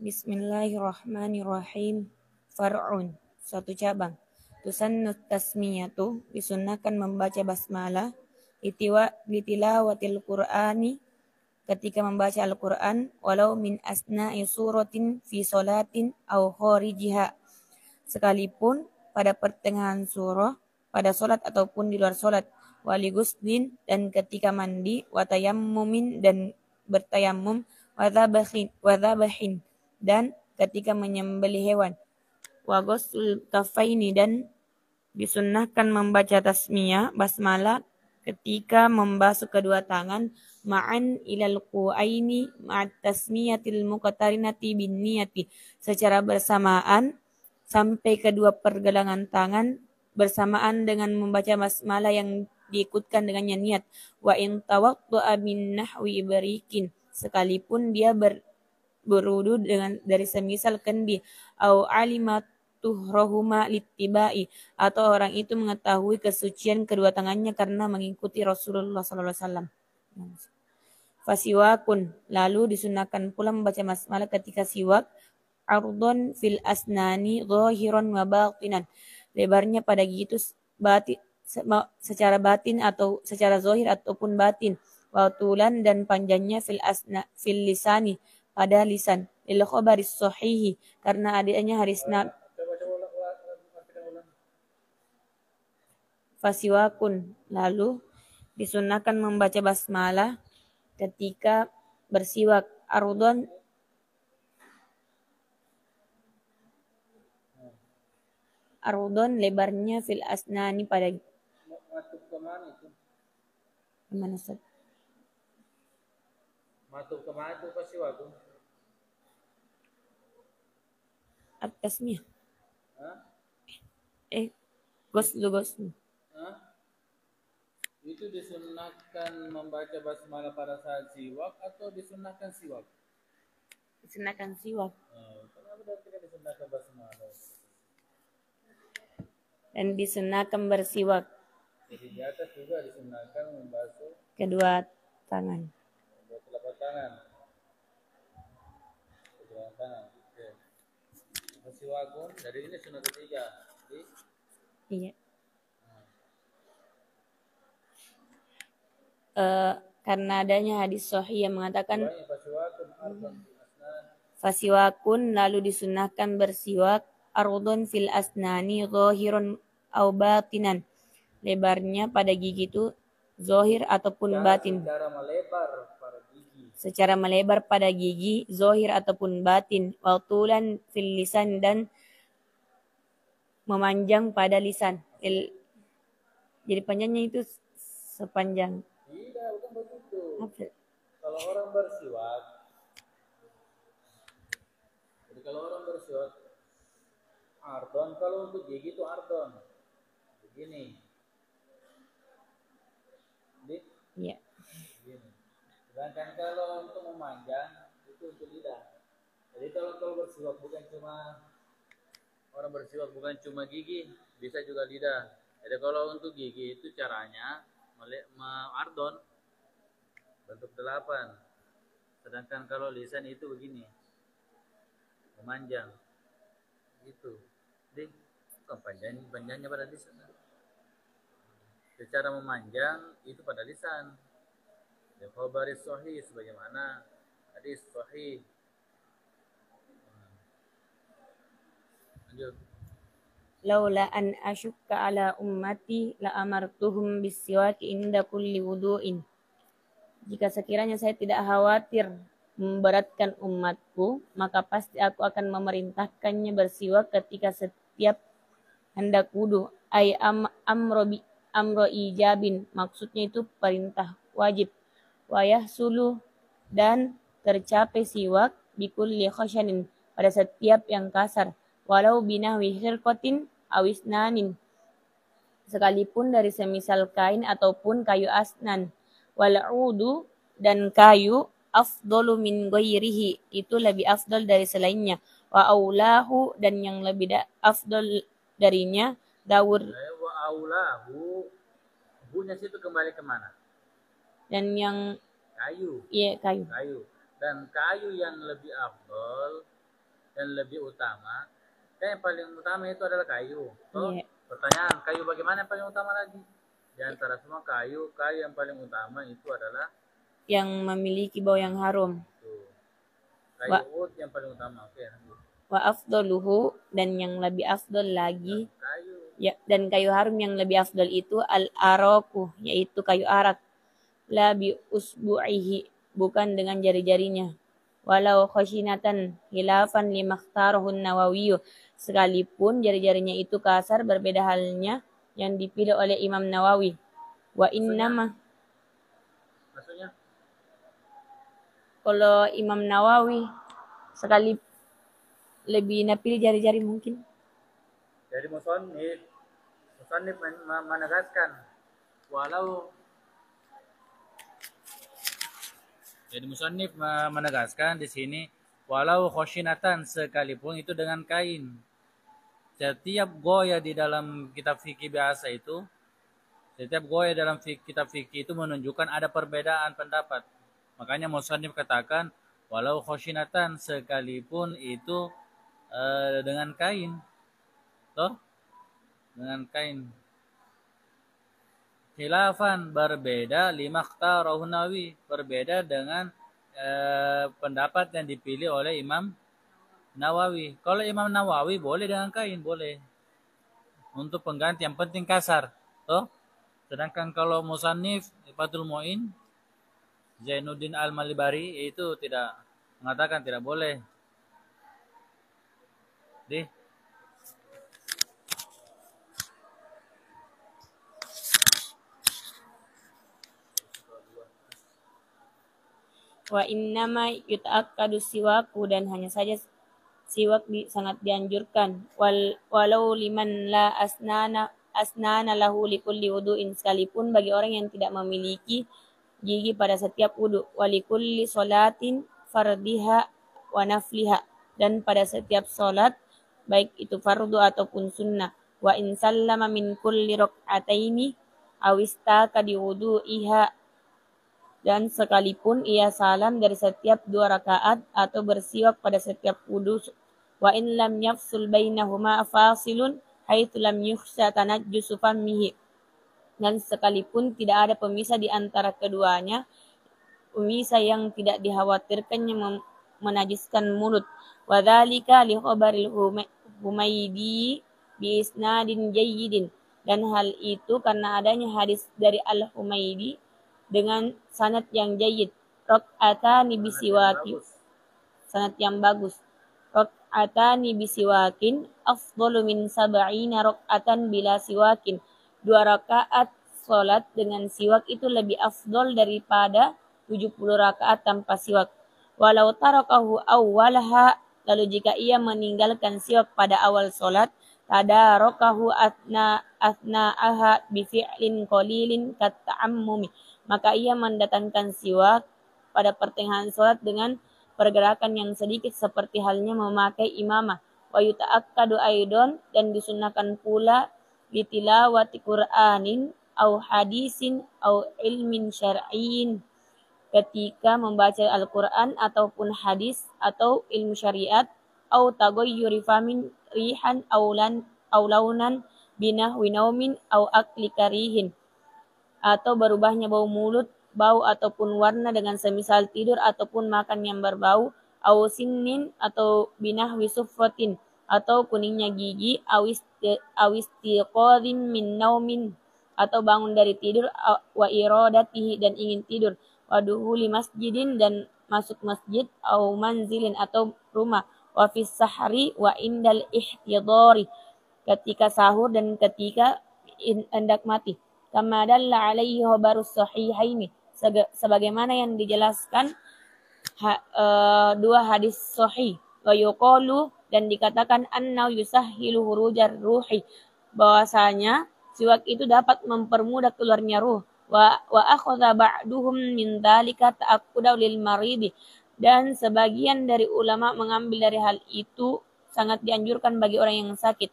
Bismillahirrahmanirrahim. Far'un, suatu cabang. Tusannu tasmiyatu, disunnahkan membaca basmalah. Litilawatil Qur'ani, ketika membaca Al-Quran. Walau min asna'i suratin fi solatin au kharijiha, sekalipun pada pertengahan surah, pada solat ataupun di luar solat. Wali guslin, dan ketika mandi. Watayammumin, dan bertayamum. Wadhabahin, dan ketika menyembelih hewan. Wa ghusl kafaini, dan disunnahkan membaca tasmiyah basmalah ketika membasuh kedua tangan. Ma'an ilal qu'aini ma'at tasmiyatil muqtarinati bin niyati, secara bersamaan sampai kedua pergelangan tangan bersamaan dengan membaca basmalah yang diikutkan dengannya niat. Wa in tawaddu'a min nahwi barikin, sekalipun dia berwudu dengan dari semisal kendi. Au alimat tuhrohuma littibai, atau orang itu mengetahui kesucian kedua tangannya karena mengikuti Rasulullah SAW. Fasiwakun, lalu disunahkan pula membaca basmalah ketika siwak. Ardon fil asnani zahiran wa batinan, lebarnya pada gigi itu secara batin atau secara zahir ataupun batin. Wa tulan, dan panjangnya fil lisani, pada lisan. Lil khabaris sahihi, karena adanya hadis Fasiwakun, lalu disunahkan membaca basmalah ketika bersiwak. Ardon, lebarnya fil asnani pada Masuk kemana itu? Mana Ustaz? Masuk kemana itu pasti waktu? Atasnya. Hah? Goslu. Hah? Itu disunahkan membaca basmalah pada saat siwak atau disunahkan siwak? Disunahkan siwak. Kenapa tidak disunahkan basmalah? Dan disunahkan bersiwak. Jadi di atas juga disunahkan membasuh Kedua tangan. kedua telapak tangan. Kedua tangan. Oke. Siwakun, dari ini sunnah ketiga. Iya. Karena adanya hadis sahih yang mengatakan fasiwakun, lalu disunahkan bersiwak. Ardon fil asnani zahiran au batinan, lebarnya pada gigi itu zahir ataupun batin. Secara melebar pada gigi zahir ataupun batin. Wa tulan fil lisan, dan memanjang pada lisan. Jadi panjangnya itu sepanjang. Tidak, bukan begitu. Kalau orang bersiwak, ardon, kalau untuk gigi itu ardon. Begini. Iya. Begini. Sedangkan kalau untuk memanjang itu untuk lidah. Jadi kalau bersiwak bukan cuma gigi, bisa juga lidah. Jadi kalau untuk gigi itu caranya ardon bentuk 8. Sedangkan kalau lisan itu begini, memanjang. Gitu. Jadi panjangnya pada lisan. Secara memanjang itu pada lisan. Ya khabaris sahih, sebagaimana hadis sahih. Lanjut. Laula an asyukka ala ummati la amartuhum bisiwaki inda kulli wudu'in. Jika sekiranya saya tidak khawatir memberatkan umatku, maka pasti aku akan memerintahkannya bersiwak ketika setiap hendak wudu. Ay amro ijabin, maksudnya itu perintah wajib. Wayah suluh, dan tercapai siwak bikulli khasyanin, pada setiap yang kasar. Walau binahwi khirqatin awisnanin, sekalipun dari semisal kain ataupun kayu asnan. Wal'udu, dan kayu afdalu min ghairihi, itu lebih afdal dari selainnya. Wa aulahu, dan yang lebih afdal darinya daur. Wa aulahu, bunya situ kembali kemana? Dan yang kayu. Iya, kayu. Dan kayu yang lebih afdal dan lebih utama, kan yang paling utama itu adalah kayu. So, Iya. pertanyaan, kayu bagaimana yang paling utama lagi? Di antara semua kayu yang paling utama itu adalah Yang memiliki bau yang harum. tuh, kayu Wa, ud yang paling utama. Oke, wa afdaluhu, dan yang lebih afdal lagi, kayu. ya, dan kayu harum yang lebih afdal itu al-araku, yaitu kayu arak. La bi usbu'ihi, bukan dengan jari-jarinya. Walau khashinatan hilafan limakhtarahun Nawawi, sekalipun jari-jarinya itu kasar, berbeda halnya yang dipilih oleh Imam Nawawi. Wa innama, Maksudnya? kalau Imam Nawawi sekali lebih napilih jari-jari mungkin. Jadi musannif menegaskan walau jadi musannif menegaskan di sini walau khoshinatan, sekalipun itu dengan kain. Setiap goya di dalam kitab fikih biasa itu, setiap goya dalam kitab fikih itu menunjukkan ada perbedaan pendapat. Makanya musannif katakan walau khoshinatan, sekalipun itu dengan kain. Toh? Dengan kain. Khilafan, berbeda limakhtarahu Nawawi, berbeda dengan pendapat yang dipilih oleh Imam Nawawi. Kalau Imam Nawawi boleh dengan kain, boleh. Untuk pengganti yang penting kasar. Toh? Sedangkan kalau musannif Fathul Mu'in Zainuddin Al-Malibari itu tidak mengatakan tidak boleh. Wa innama yuta'akkadu siwaku, dan hanya saja siwak sangat dianjurkan. Walau liman la asnana lahu likulli wudu'in, sekalipun bagi orang yang tidak memiliki gigi pada setiap wudu. Walikulli sholatin fardiha wa nafliha, dan pada setiap solat baik itu fardu ataupun sunnah. Wa in sallama min kulli raq'ataini awistaka di wudu'iha, dan sekalipun ia salam dari setiap 2 rakaat atau bersiwak pada setiap wudu. Wa in lam yafsul bainahuma fasilun haitsu lam yukhsha tanajjusu fammihi, dan sekalipun tidak ada pemisah di antara keduanya, pemisah yang tidak dikhawatirkannya menajiskan mulut. Wa dzalika li khabaril Humaidi bi isnadin jayyidin, dan hal itu karena adanya hadis dari Al-Humaidi dengan sanad yang jayyid. Raq'atani bisiwakin, sanad yang bagus. Raq'atani bisiwakin afdalu min sab'ina raq'atan bila siwakin. 2 rakaat salat dengan siwak itu lebih afdal daripada 70 rakaat tanpa siwak. Walau tarakahu awwalaha, lalu jika ia meninggalkan siwak pada awal salat, tadarakahu athna'aha bifi'lin qalilin kata'ammumi, maka ia mendatangkan siwak pada pertengahan salat dengan pergerakan yang sedikit seperti halnya memakai imamah. Wa yuta'akkadu aidon, dan disunnahkan pula bitilawati Qur'anin au hadisin au ilmin syar'iyyin, ketika membaca Al-Qur'an ataupun hadis atau ilmu syariat, au taghayyuri famin rihan au launan binahwi naumin au akli karihin, atau berubahnya bau mulut, bau ataupun warna dengan semisal tidur ataupun makan yang berbau, au sinnin atau binahwi sufratin, atau kuningnya gigi, awistiqadhin min naumin, atau bangun dari tidur, wa iradatihi, dan ingin tidur, wa duhuli masjidin, dan masuk masjid, au manzilin, atau rumah, wa fis sahri wa indal ihtidari, ketika sahur dan ketika hendak mati. Kama dalla alaihi khabarus sahihaini, sebagaimana yang dijelaskan 2 hadis sahih. Wa yuqalu, dan dikatakan anna yusahhilu hurujar ruhi, bahwasanya siwak itu dapat mempermudah keluarnya ruh. Wa akhadha ba'duhum min dzalika ta'akkudan lil maridi, dan sebagian dari ulama mengambil dari hal itu sangat dianjurkan bagi orang yang sakit.